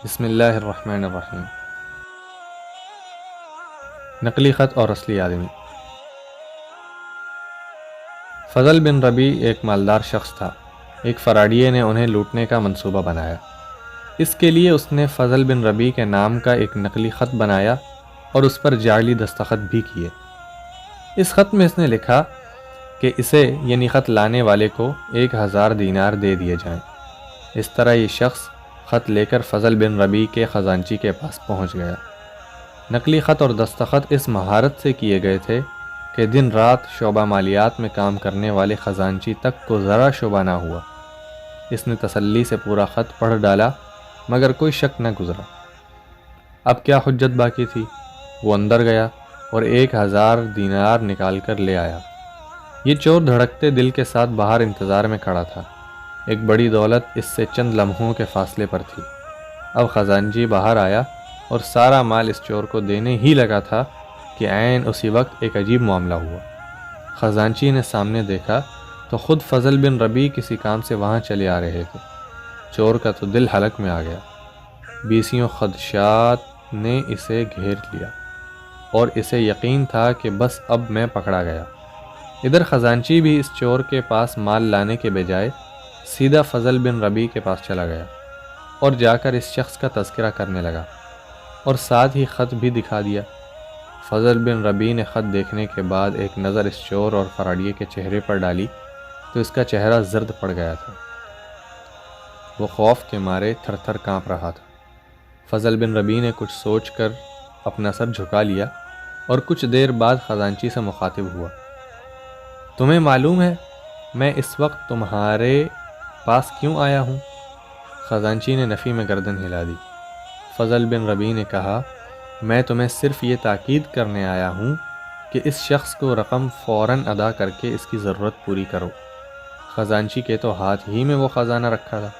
بسم اللہ الرحمن الرحیم۔ نقلی خط اور اصلی آدمی۔ فضل بن ربیع ایک مالدار شخص تھا۔ ایک فراڈیے نے انہیں لوٹنے کا منصوبہ بنایا۔ اس کے لیے اس نے فضل بن ربیع کے نام کا ایک نقلی خط بنایا اور اس پر جعلی دستخط بھی کیے۔ اس خط میں اس نے لکھا کہ اسے یعنی خط لانے والے کو 1000 دینار دے دیے جائیں۔ اس طرح یہ شخص خط لے کر فضل بن ربیع کے خزانچی کے پاس پہنچ گیا۔ نقلی خط اور دستخط اس مہارت سے کیے گئے تھے کہ دن رات شعبہ مالیات میں کام کرنے والے خزانچی تک کو ذرا شبہ نہ ہوا۔ اس نے تسلی سے پورا خط پڑھ ڈالا مگر کوئی شک نہ گزرا۔ اب کیا حجت باقی تھی؟ وہ اندر گیا اور 1000 دینار نکال کر لے آیا۔ یہ چور دھڑکتے دل کے ساتھ باہر انتظار میں کھڑا تھا۔ ایک بڑی دولت اس سے چند لمحوں کے فاصلے پر تھی۔ اب خزانچی باہر آیا اور سارا مال اس چور کو دینے ہی لگا تھا کہ عین اسی وقت ایک عجیب معاملہ ہوا۔ خزانچی نے سامنے دیکھا تو خود فضل بن ربیع کسی کام سے وہاں چلے آ رہے تھے۔ چور کا تو دل حلق میں آ گیا۔ بیسیوں خدشات نے اسے گھیر لیا اور اسے یقین تھا کہ بس اب میں پکڑا گیا۔ ادھر خزانچی بھی اس چور کے پاس مال لانے کے بجائے سیدھا فضل بن ربیع کے پاس چلا گیا اور جا کر اس شخص کا تذکرہ کرنے لگا اور ساتھ ہی خط بھی دکھا دیا۔ فضل بن ربیع نے خط دیکھنے کے بعد ایک نظر اس چور اور فراڈیے کے چہرے پر ڈالی تو اس کا چہرہ زرد پڑ گیا تھا۔ وہ خوف کے مارے تھر تھر کانپ رہا تھا۔ فضل بن ربیع نے کچھ سوچ کر اپنا سر جھکا لیا اور کچھ دیر بعد خزانچی سے مخاطب ہوا۔ تمہیں معلوم ہے میں اس وقت تمہارے پاس کیوں آیا ہوں؟ خزانچی نے نفی میں گردن ہلا دی۔ فضل بن ربیع نے کہا میں تمہیں صرف یہ تاکید کرنے آیا ہوں کہ اس شخص کو رقم فوراً ادا کر کے اس کی ضرورت پوری کرو۔ خزانچی کے تو ہاتھ ہی میں وہ خزانہ رکھا تھا۔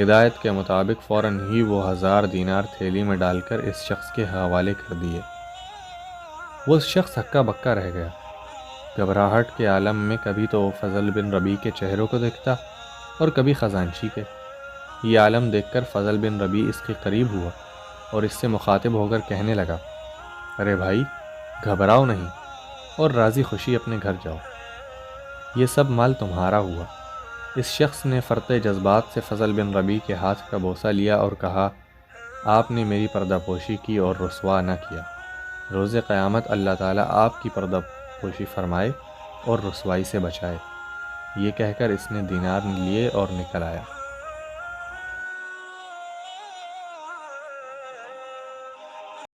ہدایت کے مطابق فوراً ہی وہ 1000 دینار تھیلی میں ڈال کر اس شخص کے حوالے کر دیے۔ وہ شخص ہکا بکا رہ گیا۔ گھبراہٹ کے عالم میں کبھی تو فضل بن ربیع کے چہروں کو دیکھتا اور کبھی خزانچی کے۔ یہ عالم دیکھ کر فضل بن ربیع اس کے قریب ہوا اور اس سے مخاطب ہو کر کہنے لگا ارے بھائی گھبراؤ نہیں اور راضی خوشی اپنے گھر جاؤ، یہ سب مال تمہارا ہوا۔ اس شخص نے فرط جذبات سے فضل بن ربیع کے ہاتھ کا بوسہ لیا اور کہا آپ نے میری پردہ پوشی کی اور رسوا نہ کیا۔ روز قیامت اللہ تعالیٰ آپ کی پردہ پوشی فرمائے اور رسوائی سے بچائے۔ یہ کہہ کر اس نے دینار لیے اور نکل آیا۔